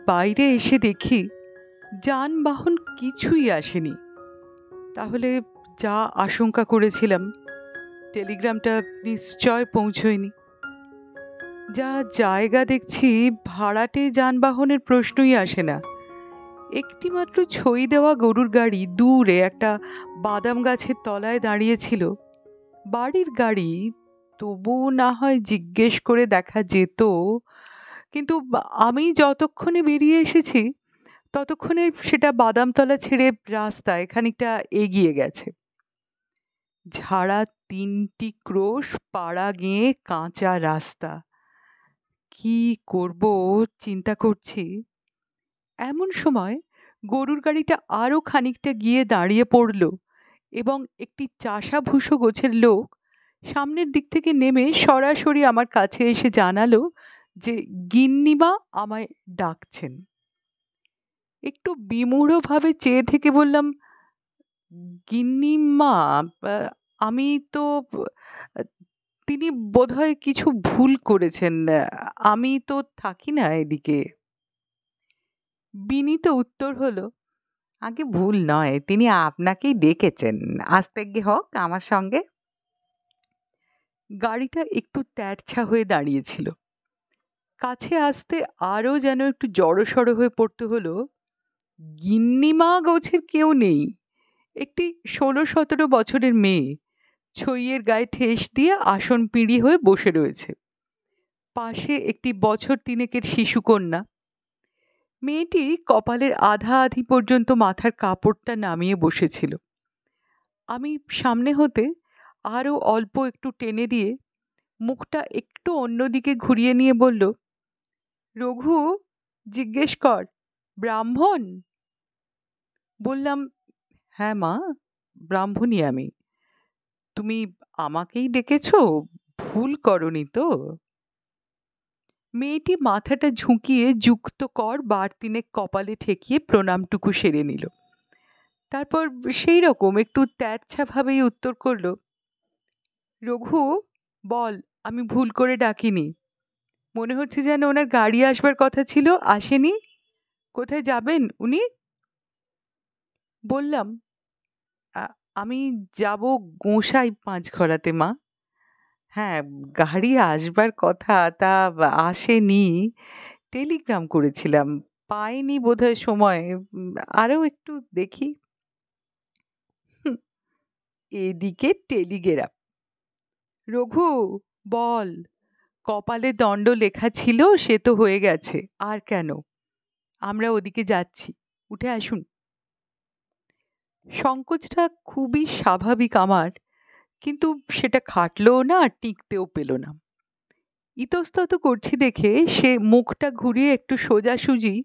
বাইরে এসে দেখি যানবাহন কিছুই আসেনি। তাহলে যা আশঙ্কা করেছিলাম, টেলিগ্রামটা নিশ্চয় পৌঁছয়নি। যা জায়গা দেখছি, ভাড়াটে যানবাহনের প্রশ্নই আসে না। একটি মাত্র ছই দেওয়া গরুর গাড়ি দূরে একটা বাদাম গাছের তলায় দাঁড়িয়েছিল। বাড়ির গাড়ি, তবু না হয় জিজ্ঞেস করে দেখা যেত, কিন্তু আমি যতক্ষণে বেরিয়ে এসেছি ততক্ষণে সেটা বাদামতলা ছেড়ে রাস্তায় খানিকটা এগিয়ে গেছে। ঝাড়া 3টি ক্রোশ, পাড়া গেঁয়ে কাঁচা রাস্তা। কি করব চিন্তা করছি, এমন সময় গরুর গাড়িটা আরো খানিকটা গিয়ে দাঁড়িয়ে পড়ল এবং একটি চাষা ভুষো গোছের লোক সামনের দিক থেকে নেমে সরাসরি আমার কাছে এসে জানালো যে গিন্নিমা আমায় ডাকছেন। একটু বিমূঢ়ভাবে চেয়ে থেকে বললাম, গিন্নিমা, আহ, আমি তো আহ, তিনি বোধহয় কিছু ভুল করেছেন, আমি তো থাকি না এদিকে। বিনীত উত্তর হলো, আগে ভুল নয়, তিনি আপনাকেই ডেকেছেন, আস্তে গিয়ে হোক আমার সঙ্গে। গাড়িটা একটু তেরছা হয়ে দাঁড়িয়েছিল। কাছে আসতে আরো যেন একটু জড়সড় হয়ে পড়তে হলো। গিন্নিমা গোছের কেউ নেই, একটি 16-17 বছরের মেয়ে ছইয়ের গায়ে ঠেস দিয়ে আসন পিঁড়ি হয়ে বসে রয়েছে। পাশে একটি বছর তিনেকের শিশুকন্যা। মেয়েটি কপালের আধা আধি পর্যন্ত মাথার কাপড়টা নামিয়ে বসেছিল। আমি সামনে হতে আরও অল্প একটু টেনে দিয়ে মুখটা একটু অন্যদিকে ঘুরিয়ে নিয়ে বলল, রঘু, জিজ্ঞেস কর, ব্রাহ্মণ? বললাম, হ্যাঁ মা, ব্রাহ্মণী আমি। তুমি আমাকেই ডেকেছো, ভুল করনি তো? মেয়েটি মাথাটা ঝুঁকিয়ে যুক্ত কর বার তিনেক কপালে ঠেকিয়ে প্রণামটুকু সেরে নিল। তারপর সেই রকম একটু তেরছা ভাবেই উত্তর করল, রঘু, বল, আমি ভুল করে ডাকিনি। মনে হচ্ছে যেন ওনার গাড়ি আসবার কথা ছিল, আসেনি। কোথায় যাবেন উনি? বললাম, আমি যাব গোঁসাই পাঁচঘরাতে মা। হ্যাঁ, গাড়ি আসবার কথা, তা আসেনি। টেলিগ্রাম করেছিলাম, পাইনি বোধহয় সময়। আরও একটু দেখি। হুঁ, এদিকে টেলিগ্রাম, রঘু, বল, কপালে দণ্ড লেখা ছিল, সে তো হয়ে গেছে, আর কেন? আমরা ওদিকে যাচ্ছি, উঠে আসুন। সংকোচটা খুবই স্বাভাবিক আমার, কিন্তু সেটা খাটলোও না আর টিকতেও পেল না। ইতস্তত করছি দেখে সে মুখটা ঘুরিয়ে একটু সোজাসুজি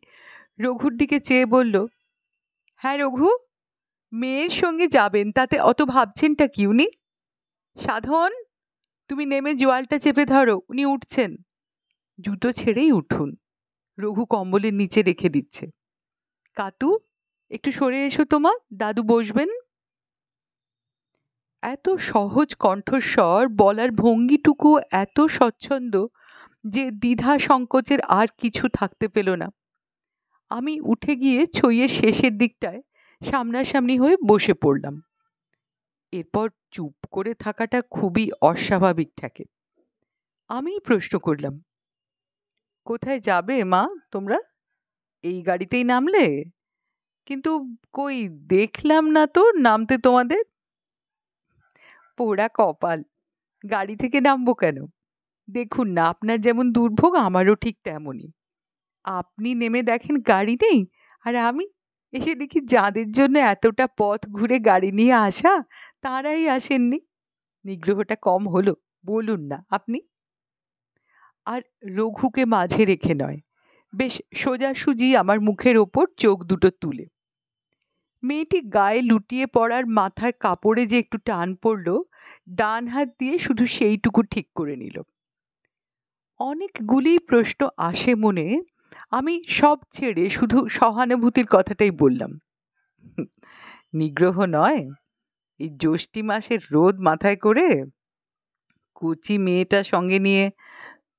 রঘুর দিকে চেয়ে বলল, হ্যাঁ রঘু, মেয়ের সঙ্গে যাবেন তাতে অত ভাবছেনটা কি? উনি সাধন, তুমি নেমে জোয়ালটা চেপে ধরো, উনি উঠছেন। জুতো ছেড়েই উঠুন, রঘু কম্বলের নিচে রেখে দিচ্ছে। কাতু, একটু সরে এসো তোমা, দাদু বসবেন। এত সহজ কণ্ঠস্বর, বলার ভঙ্গিটুকু এত স্বচ্ছন্দ যে দ্বিধা সংকোচের আর কিছু থাকতে পেল না। আমি উঠে গিয়ে ছইয়ের শেষের দিকটায় সামনাসামনি হয়ে বসে পড়লাম। এরপর চুপ করে থাকাটা খুবই অস্বাভাবিক ঠেকে। আমি প্রশ্ন করলাম, কোথায় যাবে মা তোমরা? এই গাড়িতেই নামলে? কিন্তু কই দেখলাম না তো নামতে তোমাদের। পোড়া কপাল, গাড়ি থেকে নামবো কেন? দেখুন না, আপনার যেমন দুর্ভোগ আমারও ঠিক তেমনই। আপনি নেমে দেখেন গাড়ি নেই, আর আমি এসে দেখি যাদের জন্য এতটা পথ ঘুরে গাড়ি নিয়ে আসা, তারাই আসেননি। নিগ্রহটা কম হলো, বলুন না আপনি। আর রঘুকে মাঝে রেখে নয়, বেশ সোজাসুজি আমার মুখের ওপর চোখ দুটো তুলে। মেয়েটি গায়ে লুটিয়ে পড়ার মাথার কাপড়ে যে একটু টান পড়ল, ডান হাত দিয়ে শুধু সেইটুকু ঠিক করে নিল। অনেকগুলি প্রশ্ন আসে মনে, আমি সব ছেড়ে শুধু সহানুভূতির কথাটাই বললাম। নিগ্রহ নয়, এই জ্যৈষ্ঠী মাসের রোদ মাথায় করে কচি মেয়েটা সঙ্গে নিয়ে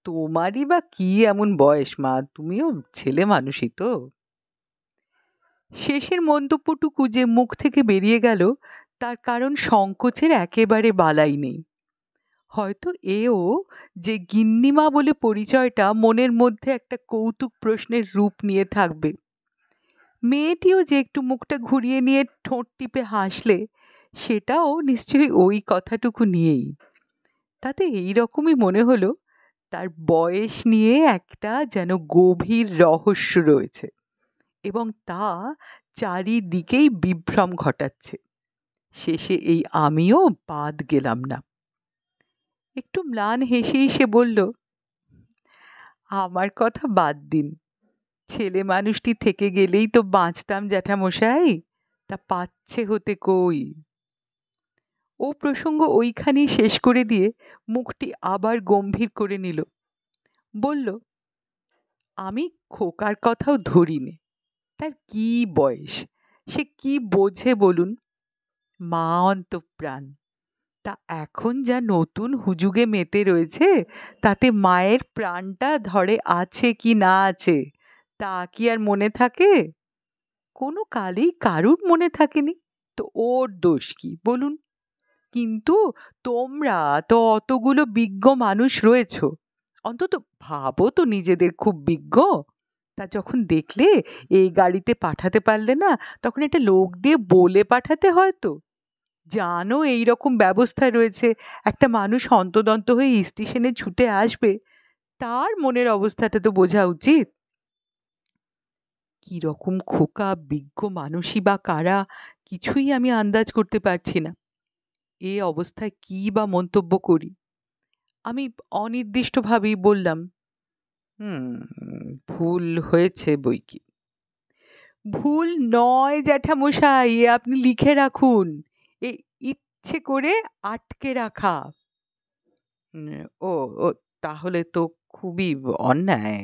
তোমারই বা কি এমন বয়স মা, তুমিও ছেলে মানুষই তো। শেষের মন্তব্যটুকু যে মুখ থেকে বেরিয়ে গেল তার কারণ সংকোচের একেবারে বালাই নেই। হয়তো এও যে গিন্নিমা বলে পরিচয়টা মনের মধ্যে একটা কৌতুক প্রশ্নের রূপ নিয়ে থাকবে। মেয়েটিও যে একটু মুখটা ঘুরিয়ে নিয়ে ঠোঁট টিপে হাসলে, সেটাও নিশ্চয়ই ওই কথাটুকু নিয়েই। তাতে এই রকমই মনে হলো তার বয়স নিয়ে একটা যেন গভীর রহস্য রয়েছে এবং তা চারিদিকেই বিভ্রম ঘটাচ্ছে। শেষে এই আমিও বাদ গেলাম না। একটু ম্লান হেসেই সে বলল, আমার কথা বাদ দিন, ছেলে মানুষটি থেকে গেলেই তো বাঁচতাম জ্যাঠামশাই, তা পাচ্ছে হতে কই। ও প্রসঙ্গ ওইখানেই শেষ করে দিয়ে মুখটি আবার গম্ভীর করে নিল। বলল, আমি খোকার কথাও ধরিনে, তার কি বয়স, সে কি বোঝে বলুন। মা অন্তঃপ্রাণ, তা এখন যা নতুন হুজুগে মেতে রয়েছে তাতে মায়ের প্রাণটা ধরে আছে কি না আছে তা কি আর মনে থাকে? কোনো কালেই কারুর মনে থাকেনি, তো ওর দোষ কি বলুন। কিন্তু তোমরা তো অতগুলো বিজ্ঞ মানুষ রয়েছ, অন্তত ভাবো তো নিজেদের খুব বিজ্ঞ। তা যখন দেখলে এই গাড়িতে পাঠাতে পারলে না, তখন একটা লোক দিয়ে বলে পাঠাতে হয় তো। জানো এই রকম ব্যবস্থা রয়েছে, একটা মানুষ হন্তদন্ত হয়ে স্টেশনে ছুটে আসবে, তার মনের অবস্থাটা তো বোঝা উচিত। কি রকম খোকা বিজ্ঞ মানুষই বা কারা, কিছুই আমি আন্দাজ করতে পারছি না। এ অবস্থায় কি বা মন্তব্য করি। আমি অনির্দিষ্টভাবেই বললাম, হুম, ভুল হয়েছে বই কি। ভুল নয় জ্যাঠামশাই, এ আপনি লিখে রাখুন, এ ইচ্ছে করে আটকে রাখা। উম, ও ও তাহলে তো খুবই অন্যায়।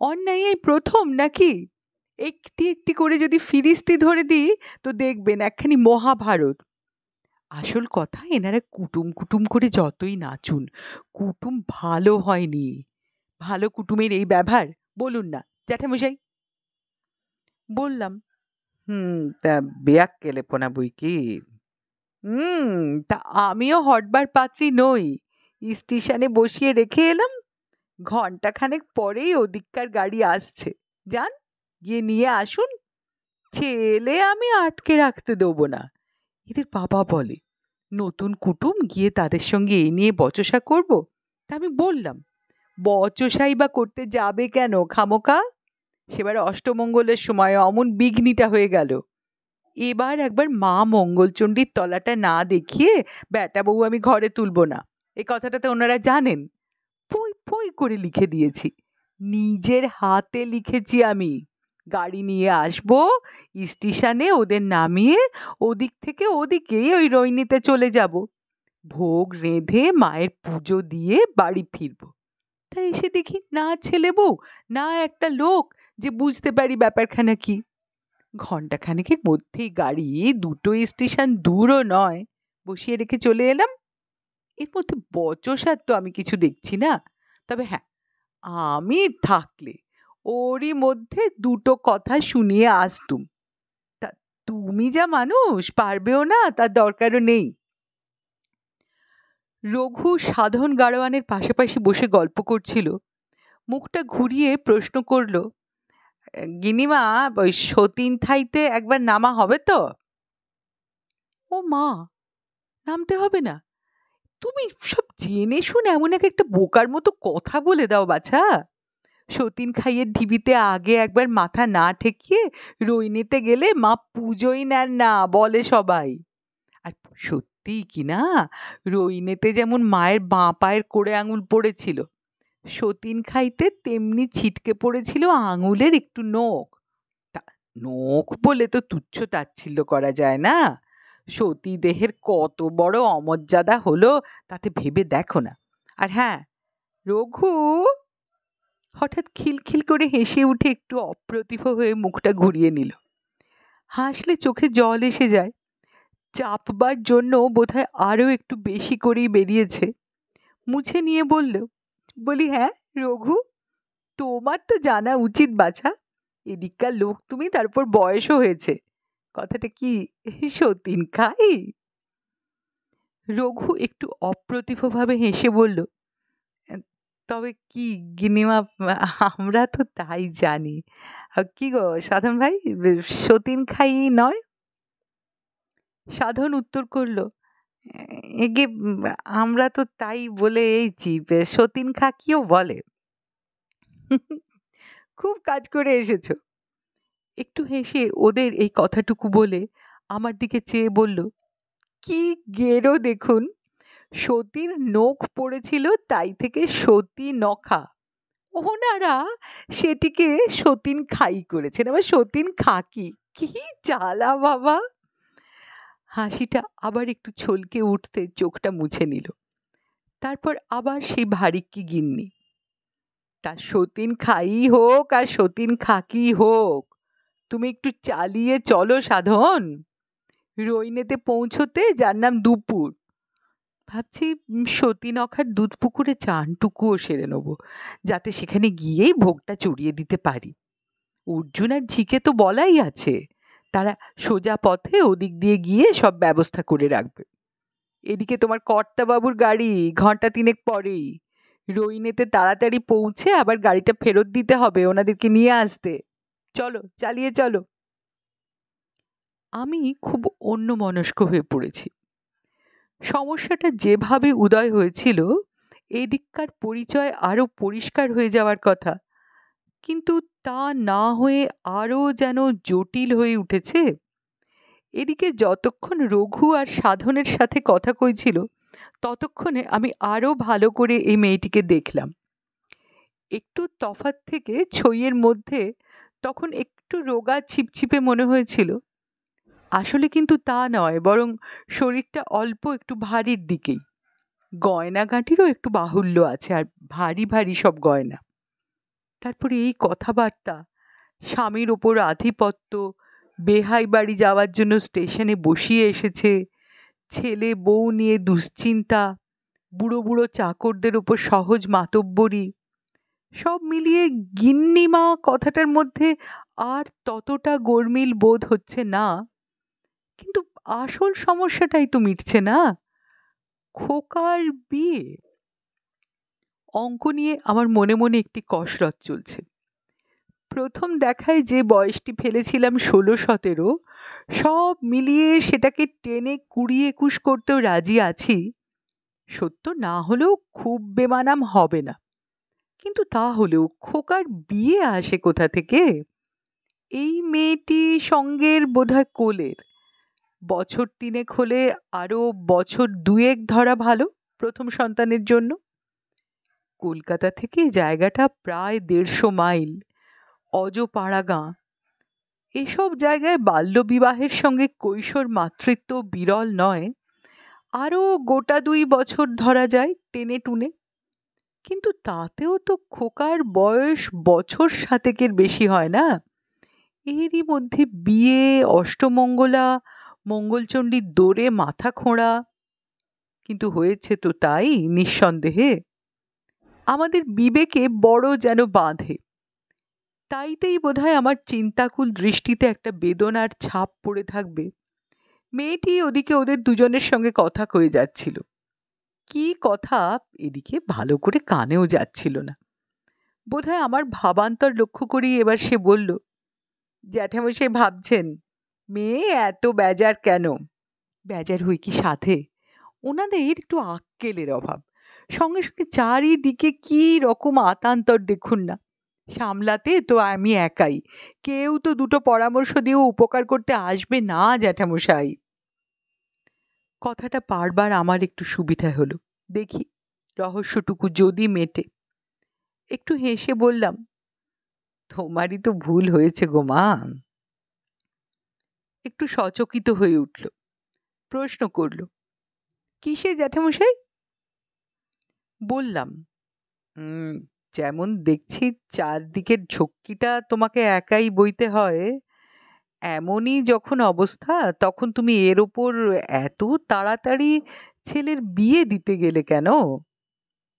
অন্যায় এই প্রথম নাকি? একটি একটি করে যদি ফিরিস্তি ধরে দিই তো দেখবেন একখানি মহাভারত। আসল কথা, এনারা কুটুম কুটুম করে যতই নাচুন, কুটুম ভালো হয়নি। ভালো কুটুমের এই ব্যবহার, বলুন না জ্যাঠামশাই। বললাম, তা বেয়াক্কেলে কেলেপনা বই কি। হুম, তা আমিও হটবার পাত্রী নই। স্টেশনে বসিয়ে রেখে এলাম, ঘন্টাখানেক পরেই ওদিককার গাড়ি আসছে, যান গিয়ে নিয়ে আসুন। ছেলে আমি আটকে রাখতে দেবো না। এদের বাবা বলে নতুন কুটুম, গিয়ে তাদের সঙ্গে এই নিয়ে বচসা করব। তা আমি বললাম, বচসাই বা করতে যাবে কেন খামোকা? সেবার অষ্টমঙ্গলের সময় অমন বিঘ্নিটা হয়ে গেল। এবার একবার মা মঙ্গলচণ্ডীর তলাটা না দেখিয়ে বেটা বউ আমি ঘরে তুলবো না, এই কথাটাতে ওনারা জানেন। পই পই করে লিখে দিয়েছি, নিজের হাতে লিখেছি আমি। গাড়ি নিয়ে আসবো, স্টেশনে ওদের নামিয়ে ওদিক থেকে ওদিকেই ওই রৈনিতে চলে যাব, ভোগ রেঁধে মায়ের পুজো দিয়ে বাড়ি ফিরবো। তাই এসে দেখি না ছেলে বউ, না একটা লোক যে বুঝতে পারি ব্যাপারখানা কি। ঘন্টাখানেকের মধ্যেই গাড়ি দুটো স্টেশন দূরও নয়, বসিয়ে রেখে চলে এলাম। এর মধ্যে বচসার তো আমি কিছু দেখছি না। তবে হ্যাঁ, আমি থাকলে ওরই মধ্যে দুটো কথা শুনিয়ে আসতুম। তা তুমি যা মানুষ পারবেও না, তার দরকারও নেই। রঘু সাধন গাড়োয়ানের পাশাপাশি বসে গল্প করছিল, মুখটা ঘুরিয়ে প্রশ্ন করল, গিনিমা, ওই সতীন থাইতে একবার নামা হবে তো? ও মা, নামতে হবে না? তুমি সব জেনে শুনে এমন এক একটা বোকার মতো কথা বলে দাও বাছা। সতীন খাইয়ের ঢিবিতে আগে একবার মাথা না ঠেকিয়ে রইনিতে গেলে মা পুজোই নেন না বলে সবাই। আর সত্যিই কি না, রইনেতে যেমন মায়ের বাঁ পায়ের কোড়ে আঙুল পড়েছিল, সতীন খাইতে তেমনি ছিটকে পড়েছিল আঙুলের একটু নখ। তা নখ বলে তো তুচ্ছ তাচ্ছিল্য করা যায় না। সতী দেহের কত বড় অমর্যাদা হলো তাতে ভেবে দেখো না। আর হ্যাঁ, রঘু হঠাৎ খিলখিল করে হেসে উঠে একটু অপ্রতিভ হয়ে মুখটা ঘুরিয়ে নিল। হাসলে চোখে জল এসে যায়, চাপবার জন্য বোধহয় আরো একটু বেশি করেই বেরিয়েছে। মুছে নিয়ে বলল, বলি, হ্যাঁ রঘু, তোমার তো জানা উচিত বাছা, এদিককার লোক তুমি, তারপর বয়সও হয়েছে। কথাটা কি সতীন খাই? রঘু একটু অপ্রতিভভাবে হেসে বলল, "আহ, তবে কি গিন্নিমা, আমরা তো তাই জানি। কি গো সাধন ভাই, সতীন খাই নয়?" সাধন উত্তর করল, এগে আমরা তো তাই বলে এইছি, সতীন খাকিও বলে। খুব কাজ করে এসেছো। একটু হেসে ওদের এই কথাটুকু বলে আমার দিকে চেয়ে বলল, কি গেরো দেখুন, সতীর নখ পড়েছিল তাই থেকে সতী নখা, ওনারা সেটিকে সতীন খাই করেছেন, আবার সতীন খাকি। কি জ্বালা বাবা! হাসিটা আবার একটু ছলকে উঠতে চোখটা মুছে নিল। তারপর আবার সেই ভারিক্কি গিন্নি, তা সতীন খাই হোক আর সতীন খাকি হোক, তুমি একটু চালিয়ে চলো সাধন, রইনেতে পৌঁছতে যার নাম দুপুর। ভাবছি সতীনখার দুধ পুকুরে চানটুকুও সেরে নেব, যাতে সেখানে গিয়েই ভোগটা চড়িয়ে দিতে পারি। অর্জুন আর ঝিকে তো বলাই আছে, তারা সোজা পথে ওদিক দিয়ে গিয়ে সব ব্যবস্থা করে রাখবে। এদিকে তোমার কর্তাবাবুর গাড়ি ঘন্টা তিনেক পরেই, রইনেতে তাড়াতাড়ি পৌঁছে আবার গাড়িটা ফেরত দিতে হবে ওনাদেরকে নিয়ে আসতে। চলো চালিয়ে চলো। আমি খুব অন্যমনস্ক হয়ে পড়েছি। সমস্যাটা যেভাবে উদয় হয়েছিল, এদিককার পরিচয় আরো পরিষ্কার হয়ে যাওয়ার কথা, কিন্তু তা না হয়ে আরো যেন জটিল হয়ে উঠেছে। এদিকে যতক্ষণ রঘু আর সাধনের সাথে কথা কইছিল, ততক্ষণে আমি আরো ভালো করে এই মেয়েটিকে দেখলাম। একটু তফাৎ থেকে ছইয়ের মধ্যে তখন একটু রোগা ছিপছিপে মনে হয়েছিল, আসলে কিন্তু তা নয়, বরং শরীরটা অল্প একটু ভারীর দিকেই। গয়নাগাঁটিরও একটু বাহুল্য আছে, আর ভারী ভারী সব গয়না। তারপরে এই কথাবার্তা, স্বামীর ওপর আধিপত্য, বেহাই বাড়ি যাওয়ার জন্য স্টেশনে বসিয়ে এসেছে, ছেলে বউ নিয়ে দুশ্চিন্তা, বুড়ো বুড়ো চাকরদের ওপর সহজ মাতব্বরি, সব মিলিয়ে গিন্নিমা কথাটার মধ্যে আর ততটা গোলমিল বোধ হচ্ছে না। কিন্তু আসল সমস্যাটাই তো মিটছে না, খোকার বিয়ে। অঙ্ক নিয়ে আমার মনে মনে একটি কসরত চলছে। প্রথম দেখায় যে বয়সটি ফেলেছিলাম 16-17, সব মিলিয়ে সেটাকে টেনে 20-21 করতেও রাজি আছি। সত্য না হলেও খুব বেমানাম হবে না, কিন্তু তা হলেও খোকার বিয়ে আসে কোথা থেকে? এই মেয়েটি সঙ্গের বোধহয় কোলের, বছর তিনেক হলে আরো বছর দুয়েক ধরা ভালো প্রথম সন্তানের জন্য। কলকাতা থেকে জায়গাটা প্রায় 150 মাইল, অজপাড়া গাঁ। এসব জায়গায় বাল্যবিবাহের সঙ্গে কৈশোর মাতৃত্ব বিরল নয়, আরও গোটা 2 বছর ধরা যায় টেনে টুনে। কিন্তু তাতেও তো খোকার বয়স বছর 7-এর বেশি হয় না। এরই মধ্যে বিয়ে, অষ্টমঙ্গলা, মঙ্গলচণ্ডীর দোরে মাথা খোঁড়া। কিন্তু হয়েছে তো তাই, নিঃসন্দেহে। আমাদের বিবেকে বড় যেন বাঁধে। তাইতেই বোধহয় আমার চিন্তাকুল দৃষ্টিতে একটা বেদনার ছাপ পড়ে থাকবে। মেয়েটি ওদিকে ওদের দুজনের সঙ্গে কথা কয়ে যাচ্ছিল। কি কথা এদিকে ভালো করে কানেও যাচ্ছিল না। বোধহয় আমার ভাবান্তর লক্ষ্য করেই এবার সে বলল, জ্যাঠামশাই ভাবছেন মেয়ে এত বেজার কেন? বেজার হই কি সাধে, ওনাদের একটু আক্কেলের অভাব। সঙ্গে সঙ্গে চারিদিকে কি রকম আতান্তর দেখুন না, সামলাতে তো আমি একাই, কেউ তো দুটো পরামর্শ দিয়েও উপকার করতে আসবে না জ্যাঠামশাই। কথাটা পারবার আমার একটু সুবিধা হলো, দেখি রহস্যটুকু যদি মেটে। একটু হেসে বললাম, তোমারই তো ভুল হয়েছে গো মা। একটু সচকিত হয়ে উঠল, প্রশ্ন করল, কিসে জ্যাঠামশাই? বললাম, "উম, যেমন দেখছি চারদিকের ঝক্কিটা তোমাকে একাই বইতে হয়, এমনই যখন অবস্থা, তখন তুমি এর ওপর এত তাড়াতাড়ি ছেলের বিয়ে দিতে গেলে কেন?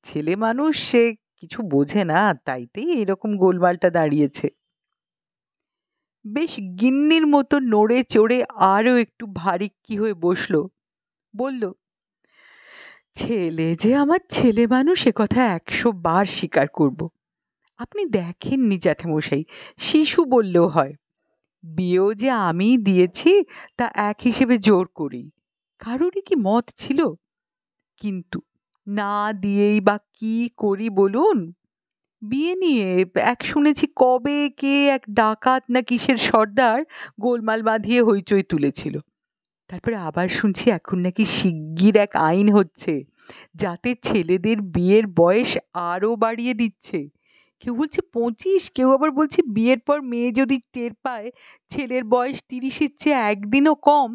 ছেলে মানুষ, সে কিছু বোঝে না, তাইতেই এরকম গোলমালটা দাঁড়িয়েছে। বেশ গিন্নির মতো নড়ে চড়ে আরও একটু ভারিক্কি হয়ে বসলো, বলল, ছেলে যে আমার ছেলে মানুষ এ কথা 100 বার স্বীকার করব। আপনি দেখেননি জ্যাঠামশাই, শিশু বললেও হয়। বিয়েও যে আমি দিয়েছি তা এক হিসেবে জোর করি, কারোরই কি মত ছিল? কিন্তু না দিয়েই বা কি করি বলুন? বিয়ে নিয়ে এক শুনেছি কবে কে এক ডাকাত না কিসের সর্দার গোলমাল বাঁধিয়ে হইচই তুলেছিল। তারপরে আবার শুনছি এখন নাকি শিগগির এক আইন হচ্ছে যাতে ছেলেদের বিয়ের বয়স আরো বাড়িয়ে দিচ্ছে। কেউ বলছে 25, কেউ আবার বলছে বিয়ের পর মেয়ে যদি টের পায় ছেলের বয়স 30-এর চেয়ে একদিনও কম,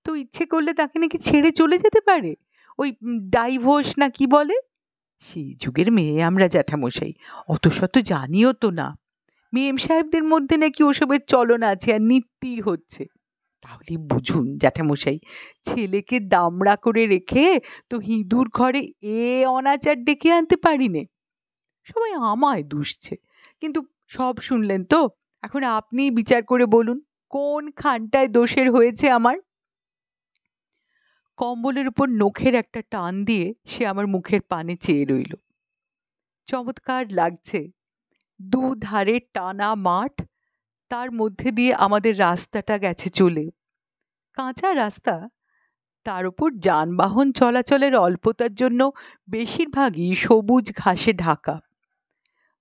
তো ইচ্ছে করলে তাকে নাকি ছেড়ে চলে যেতে পারে। ওই ডাইভোর্স না কি বলে। সেই যুগের মেয়ে আমরা জ্যাঠামশাই, অত শত জানিও তো না। মেম সাহেবদের মধ্যে নাকি ওসবের চলন আছে আর নিত্যিই হচ্ছে। তাহলে বুঝুন জ্যাঠামশাই, ছেলেকে দামড়া করে রেখে তো হিঁদুর ঘরে এ অনাচার ডেকে আনতে পারি নে। সবাই আমায় দুষছে, কিন্তু সব শুনলেন তো, এখন আপনি বিচার করে বলুন কোন খানটায় দোষের হয়েছে আমার। কম্বলের উপর নখের একটা টান দিয়ে সে আমার মুখের পানে চেয়ে রইল। চমৎকার লাগছে, দুধারে টানা মাঠ, তার মধ্যে দিয়ে আমাদের রাস্তাটা গেছে চলে। কাঁচা রাস্তা, তার উপর যানবাহন চলাচলের অল্পতার জন্য বেশিরভাগই সবুজ ঘাসে ঢাকা।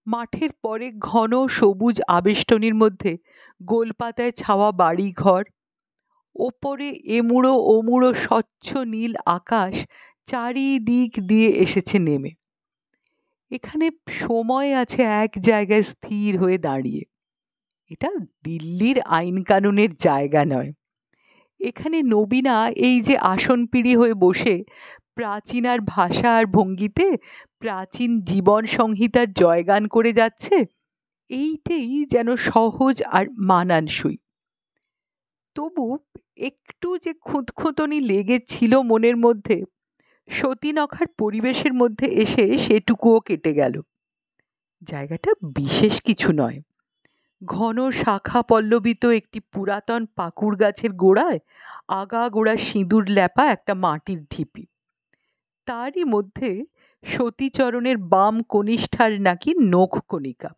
মাঠের পরে ঘন সবুজ আবেষ্টনীর মধ্যে গোলপাতায় ছাওয়া বাড়ি ঘর, ওপরে এমুড়ো ওমুড়ো স্বচ্ছ নীল আকাশ চারিদিক দিয়ে এসেছে নেমে। এখানে সময় আছে এক জায়গায় স্থির হয়ে দাঁড়িয়ে। এটা দিল্লির আইন কানুনের জায়গা নয়। এখানে নবীনা এই যে আসনপিঁড়ি হয়ে বসে প্রাচীনার ভাষা আর ভঙ্গিতে প্রাচীন জীবন সংহিতার জয়গান করে যাচ্ছে, এইটাই যেন সহজ আর মানানসই। তবু একটু যে খুঁতখুঁতনি লেগেছিল মনের মধ্যে, সতীনখার পরিবেশের মধ্যে এসে সেটুকুও কেটে গেল। জায়গাটা বিশেষ কিছু নয়। ঘন শাখা পল্লবিত একটি পুরাতন পাকুড় গাছের গোড়ায় আগাগোড়া সিঁদুর ল্যাপা একটা মাটির ঢিপি। তারই মধ্যে সতীচরণের বাম কনিষ্ঠার নাকি নখ কণিকা।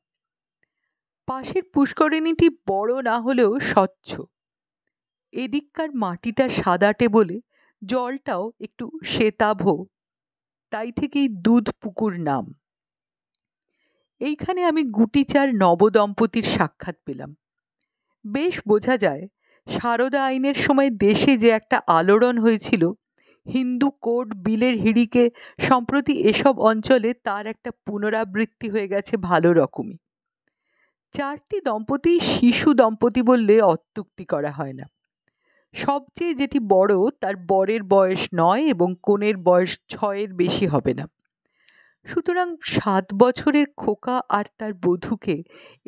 পাশের পুষ্করিণীটি বড় না হলেও স্বচ্ছ। এদিককার মাটিটা সাদাটে বলে জলটাও একটু শ্বেতাভ, তাই থেকেই দুধ পুকুর নাম। এইখানে আমি গুটিচার নবদম্পতির সাক্ষাৎ পেলাম। বেশ বোঝা যায় সারদা আইনের সময় দেশে যে একটা আলোড়ন হয়েছিল, হিন্দু কোড বিলের হিড়িকে সম্প্রতি এসব অঞ্চলে তার একটা পুনরাবৃত্তি হয়ে গেছে ভালো রকমই। 4টি দম্পতি শিশু দম্পতি বললে অত্যুক্তি করা হয় না। সবচেয়ে যেটি বড় তার বরের বয়স 9 এবং কনের বয়স 6-এর বেশি হবে না। সুতরাং 7 বছরের খোকা আর তার বধূকে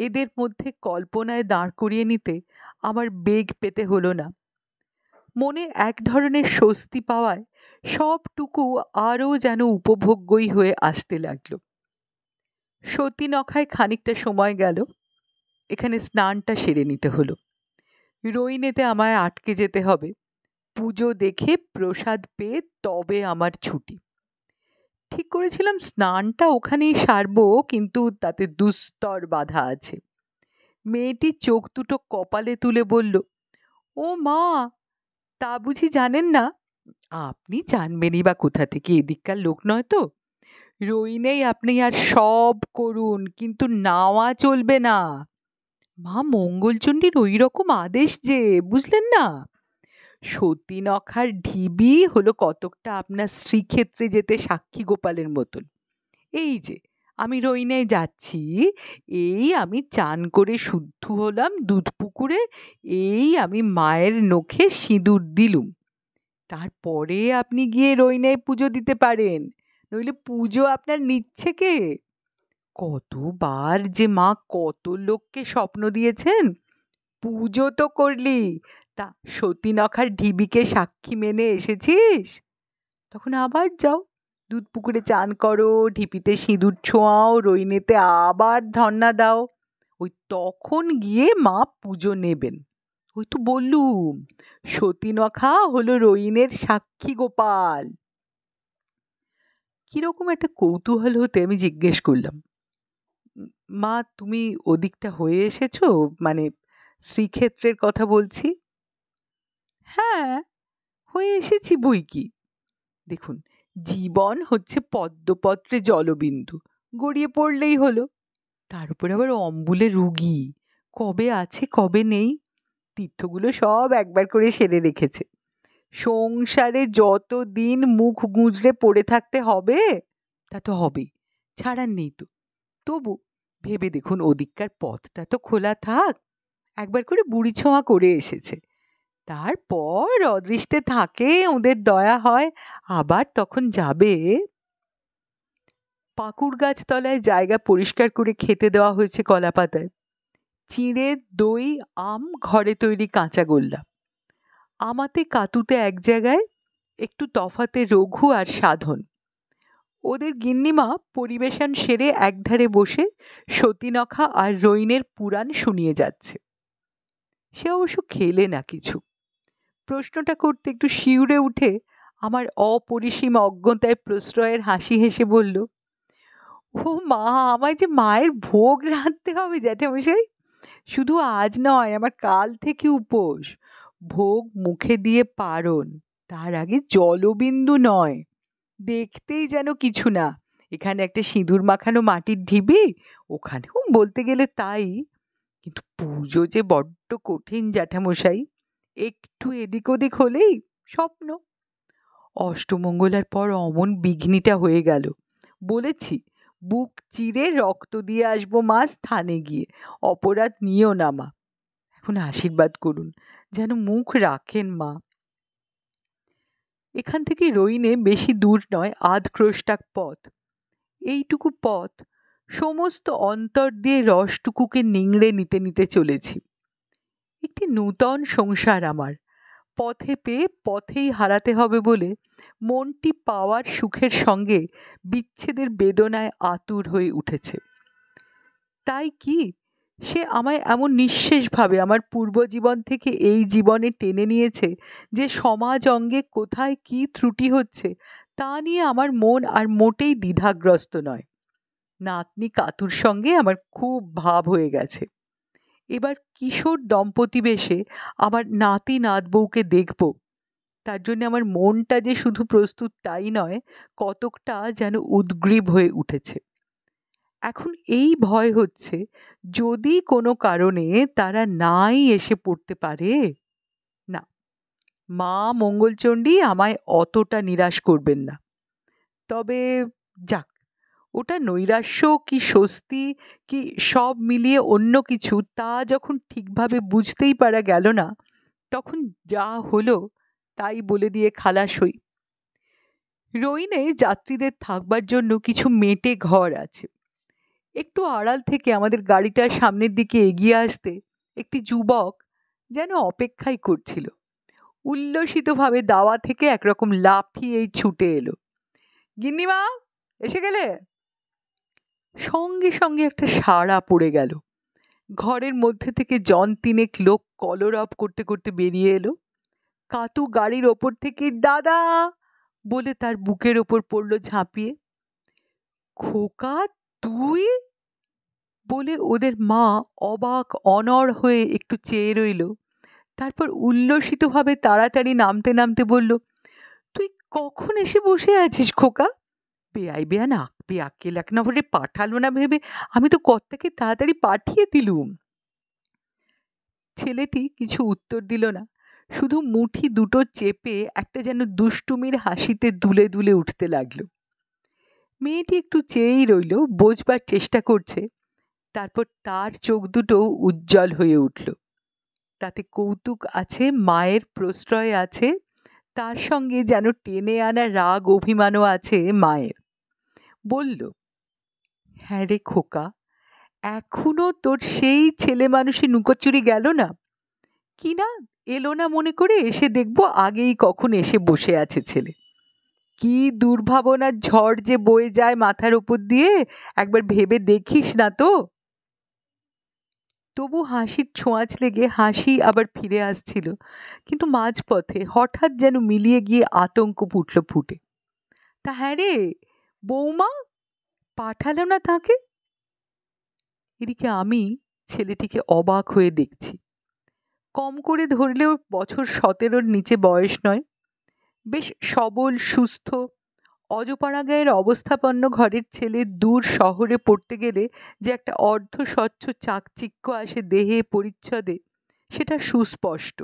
এদের মধ্যে কল্পনায় দাঁড় করিয়ে নিতে আমার বেগ পেতে হলো না। মনে এক ধরনের স্বস্তি পাওয়ায় সবটুকু আরও যেন উপভোগ্যই হয়ে আসতে লাগলো। সতীনখায় খানিকটা সময় গেল। এখানে স্নানটা সেরে নিতে হলো। রইনেতে আমায় আটকে যেতে হবে। পুজো দেখে প্রসাদ পেয়ে তবে আমার ছুটি। ঠিক করেছিলাম স্নানটা ওখানেই সারবো, কিন্তু তাতে দুস্তর বাধা আছে। মেয়েটি চোখ দুটো কপালে তুলে বলল, ও মা, তা বুঝি জানেন না? আপনি জানবেনই বা কোথা থেকে, এদিককার লোক নয় তো। রইনেই আপনি আর সব করুন, কিন্তু নাওয়া চলবে না। মা মঙ্গলচণ্ডীর ওই রকম আদেশ যে, বুঝলেন না? সতীনখার ঢিবি হলো কতকটা আপনার শ্রীক্ষেত্রে যেতে সাক্ষী গোপালের মতন। এই যে আমি রইনে যাচ্ছি, এই আমি চান করে শুদ্ধ হলাম দুধ পুকুরে, এই আমি মায়ের নখে সিঁদুর দিলুম, তারপরে আপনি গিয়ে রইনায় পুজো দিতে পারেন, নইলে পুজো আপনার নিচ্ছে কে? কতবার যে মা কত লোককে স্বপ্ন দিয়েছেন, পুজো তো করলি, তা সতীনখার ঢিবিকে সাক্ষী মেনে এসেছিস? তখন আবার যাও, দুধ পুকুরে চান করো, ঢিপিতে সিঁদুর ছোঁয়াও, রইনেতে আবার ধন্না দাও, ওই তখন গিয়ে মা পুজো নেবেন। ওই তো বললুম, সতীনখা হলো রইনের সাক্ষী গোপাল। কিরকম একটা কৌতূহল হতে আমি জিজ্ঞেস করলাম, মা তুমি ওদিকটা হয়ে এসেছো, মানে শ্রীক্ষেত্রের কথা বলছি। হ্যাঁ, হয়ে এসেছি বই কি। দেখুন, জীবন হচ্ছে পদ্মপত্রে জলবিন্দু, গড়িয়ে পড়লেই হলো। তার উপর আবার অম্বুলে রুগী, কবে আছে কবে নেই, তীর্থগুলো সব একবার করে সেরে রেখেছে। সংসারে যতদিন মুখ গুঁজরে পড়ে থাকতে হবে তা তো হবেই, ছাড়ার নেই তো। তবু ভেবে দেখুন, ওদিককার পথটা তো খোলা থাক, একবার করে বুড়ি ছোঁয়া করে এসেছে, তারপর অদৃষ্টে থাকে, ওদের দয়া হয়, আবার তখন যাবে। পাকুড় গাছ তলায় জায়গা পরিষ্কার করে খেতে দেওয়া হয়েছে কলা পাতায়, চিঁড়ে, দই, আম, ঘরে তৈরি কাঁচা গোল্লা, আমাতে কাতুতে এক জায়গায়, একটু তফাতে রঘু আর সাধন। ওদের গিন্নিমা পরিবেশন সেরে একধারে বসে সতীনখা আর রইনের পুরাণ শুনিয়ে যাচ্ছে। সে অবশ্য খেলে না কিছু। প্রশ্নটা করতে একটু শিউরে উঠে আমার অপরিসীম অজ্ঞতায় প্রশ্রয়ের হাসি হেসে বলল, ও মা, আমায় যে মায়ের ভোগ রাঁধতে হবে জ্যাঠামশাই। শুধু আজ নয়, আমার কাল থেকে উপোস। ভোগ মুখে দিয়ে পারণ, তার আগে জলবিন্দু নয়। দেখতেই যেন কিছু না, এখানে একটা সিঁদুর মাখানো মাটির ঢিবি, ওখানেও বলতে গেলে তাই। কিন্তু পুজো যে বড্ড কঠিন জ্যাঠামশাই, একটু এদিক ওদিক হলেই স্বপ্ন। অষ্টমঙ্গলার পর অমন বিঘ্নিটা হয়ে গেল, বলেছি বুক চিরে রক্ত দিয়ে আসবো মা স্থানে গিয়ে, অপরাধ নিও না মা। এখন আশীর্বাদ করুন, যেন মুখ রাখেন মা। এখান থেকে রইনে বেশি দূর নয়, আধ ক্রোশটাক পথ। এইটুকু পথ সমস্ত অন্তর দিয়ে রসটুকুকে নিংড়ে নিতে নিতে চলেছি। একটি নূতন সংসার আমার, পথে পেয়ে পথেই হারাতে হবে বলে মনটি পাওয়ার সুখের সঙ্গে বিচ্ছেদের বেদনায় আতুর হয়ে উঠেছে। তাই কি সে আমায় এমন নিঃশেষভাবে আমার পূর্বজীবন থেকে এই জীবনে টেনে নিয়েছে যে সমাজ অঙ্গে কোথায় কি ত্রুটি হচ্ছে তা নিয়ে আমার মন আর মোটেই দ্বিধাগ্রস্ত নয়। নাতনি কাতুর সঙ্গে আমার খুব ভাব হয়ে গেছে। এবার কিশোর দম্পতি বেশে আমার নাতি নাতবউকে দেখব, তার জন্য আমার মনটা যে শুধু প্রস্তুত তাই নয়, কতকটা যেন উদ্গ্রীব হয়ে উঠেছে। এখন এই ভয় হচ্ছে, যদি কোনো কারণে তারা নাই এসে পড়তে পারে। না, মা মঙ্গলচণ্ডী আমায় অতটা নিরাশ করবেন না। তবে যাক, ওটা নৈরাশ্য কি স্বস্তি কি সব মিলিয়ে অন্য কিছু, তা যখন ঠিকভাবে বুঝতেই পারা গেল না, তখন যা হলো তাই বলে দিয়ে খালাস হই। রইনে যাত্রীদের থাকবার জন্য কিছু মেটে ঘর আছে। একটু আড়াল থেকে আমাদের গাড়িটার সামনের দিকে এগিয়ে আসতে একটি যুবক যেন অপেক্ষাই করছিল, উল্লসিতভাবে দাওয়া থেকে একরকম লাফিয়েই ছুটে এলো, গিন্নিমা এসে গেলে। সঙ্গে সঙ্গে একটা সাড়া পড়ে গেল। ঘরের মধ্যে থেকে জন তিনেক লোক কলরব করতে করতে বেরিয়ে এলো। কাতু গাড়ির ওপর থেকে দাদা বলে তার বুকের ওপর পড়লো ঝাঁপিয়ে। খোকা তুই, বলে ওদের মা অবাক অনড় হয়ে একটু চেয়ে রইল, তারপর উল্লসিতভাবে তাড়াতাড়ি নামতে নামতে বলল, তুই কখন এসে বসে আছিস খোকা? বেয়াই বেয়া না বেয়াক্কেল এক নম্বরে পাঠালো না ভেবে আমি তো কর্তাকে তাড়াতাড়ি পাঠিয়ে দিলুম। ছেলেটি কিছু উত্তর দিল না, শুধু মুঠি দুটো চেপে একটা যেন দুষ্টুমির হাসিতে দুলে দুলে উঠতে লাগলো। মেয়েটি একটু চেয়েই রইল, বোঝবার চেষ্টা করছে, তারপর তার চোখ দুটো উজ্জ্বল হয়ে উঠল। তাতে কৌতুক আছে, মায়ের প্রশ্রয় আছে, তার সঙ্গে যেন টেনে আনা রাগ অভিমানও আছে মায়ের। বলল, হ্যাঁ রে খোকা, এখনো তোর সেই ছেলে মানুষই লুকোচুরি গেল না কি না, এলো না মনে করে এসে দেখবো আগেই কখন এসে বসে আছে ছেলে। কি দুর্ভাবনার ঝড় যে বয়ে যায় মাথার উপর দিয়ে, একবার ভেবে দেখিস না তো। তবু হাসির ছোঁয়াচ লেগে হাসি আবার ফিরে আসছিল, কিন্তু মাঝপথে হঠাৎ যেন মিলিয়ে গিয়ে আতঙ্ক ফুটে। তা হ্যাঁ রে, বৌমা পাঠালো না তাকে? এদিকে আমি ছেলেটিকে অবাক হয়ে দেখছি। কম করে ধরলেও বছর 17-র নিচে বয়স নয়। বেশ সবল, সুস্থ, অজপাড়াগাঁয়ের অবস্থাপন্ন ঘরের ছেলে দূর শহরে পড়তে গেলে যে একটা অর্ধস্বচ্ছ চাকচিক্য আসে দেহে পরিচ্ছদে, সেটা সুস্পষ্ট।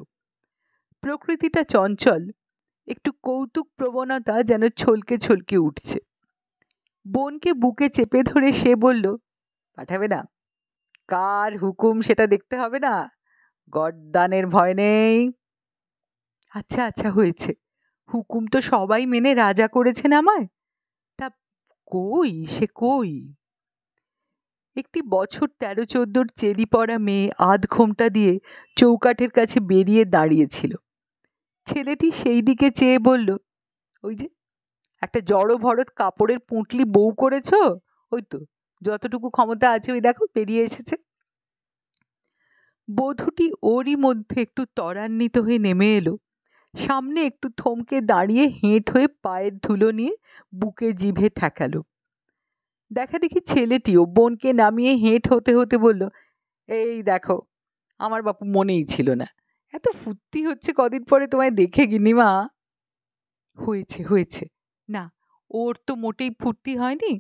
প্রকৃতিটা চঞ্চল, একটু কৌতুক প্রবণতা যেন ছলকে ছলকে উঠছে। বোনকে বুকে চেপে ধরে সে বলল, পাঠাবে না? কার হুকুম সেটা দেখতে হবে না, গড্ডানের ভয় নেই। আচ্ছা আচ্ছা, হয়েছে, হুকুম তো সবাই মেনে রাজা করেছেন আমায়। তা কই সে কই? একটি বছর 13-14-র চেরি পড়া মেয়ে আধ ঘোমটা দিয়ে চৌকাঠের কাছে বেরিয়ে দাঁড়িয়েছিল। ছেলেটি সেই দিকে চেয়ে বলল, ওই যে একটা জড়ো ভরত কাপড়ের পুঁটলি বউ করেছ, ওই তো, যতটুকু ক্ষমতা আছে ওই দেখো বেরিয়ে এসেছে। বধূটি ওরই মধ্যে একটু ত্বরান্বিত হয়ে নেমে এলো, সামনে একটু থমকে দাঁড়িয়ে হেঁট হয়ে পায়ের ধুলো নিয়ে বুকে জিভে ঠেকালো। দেখা দেখি ছেলেটিও বোনকে নামিয়ে হেঁট হতে হতে বলল, এই দেখো, আমার বাপু মনেই ছিল না, এত ফুর্তি হচ্ছে কদিন পরে তোমায় দেখে গিন্নিমা। হয়েছে হয়েছে, না ওর তো মোটেই ফুর্তি হয়নি।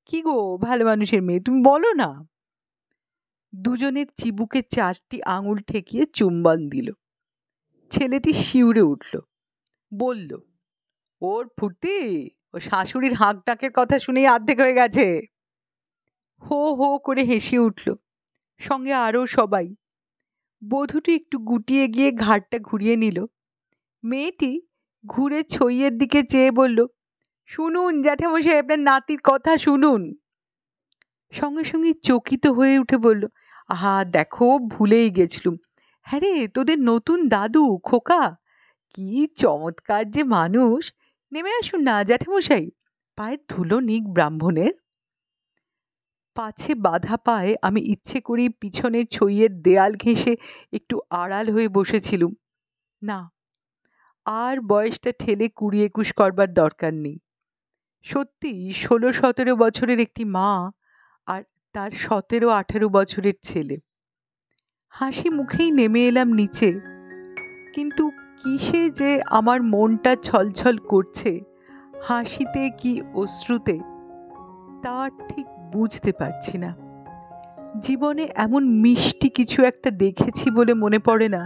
কি গো ভালো মানুষের মেয়ে, তুমি বলো না। দুজনের চিবুকে 4টি আঙুল ঠেকিয়ে চুম্বন দিল। ছেলেটি শিউরে উঠল, বলল, ওর ফুর্তি ও শাশুড়ির হাঁক ডাকের কথা শুনেই অর্ধেক হয়ে গেছে। হো হো করে হেসে উঠল, সঙ্গে আরও সবাই। বধূটি একটু গুটিয়ে গিয়ে ঘাড়টা ঘুরিয়ে নিল। মেয়েটি ঘুরে ছইয়ের দিকে চেয়ে বলল, শুনুন জ্যাঠামশাই, আপনার নাতির কথা শুনুন। সঙ্গে সঙ্গে চকিত হয়ে উঠে বলল, আহা দেখো, ভুলেই গেছলুম। হ্যাঁ রে, তোদের নতুন দাদু খোকা, কি চমৎকার যে মানুষ। নেমে আসুন না জ্যাঠামশাই, পায়ের ধুলো নিক ব্রাহ্মণের। পাছে বাধা পায়ে আমি ইচ্ছে করেই পিছনে ছইয়ের দেয়াল ঘেঁষে একটু আড়াল হয়ে বসেছিলুম। না, আর বয়সটা ঠেলে 20-21 করবার দরকার নেই। সত্যি 16-17 বছরের একটি মা আর তার 17-18 বছরের ছেলে। হাসি মুখেই নেমে এলাম নিচে, কিন্তু কিসে যে আমার মনটা ছলছল করছে, হাসিতে কি অশ্রুতে, তা ঠিক বুঝতে পারছি না। জীবনে এমন মিষ্টি কিছু একটা দেখেছি বলে মনে পড়ে না,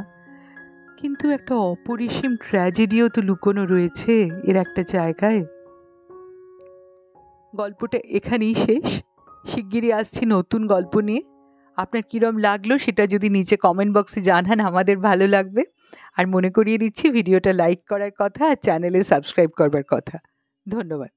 কিন্তু একটা অপরিসীম ট্র্যাজেডিও তো লুকোনো রয়েছে এর একটা জায়গায়। গল্পটা এখানেই শেষ। শিগগিরই আসছি নতুন গল্প নিয়ে। আপনার কিরম লাগলো সেটা যদি নিচে কমেন্ট বক্সে জানান, আমাদের ভালো লাগবে। আর মনে করিয়ে দিচ্ছি ভিডিওটা লাইক করার কথা আর চ্যানেলে সাবস্ক্রাইব করবার কথা। ধন্যবাদ।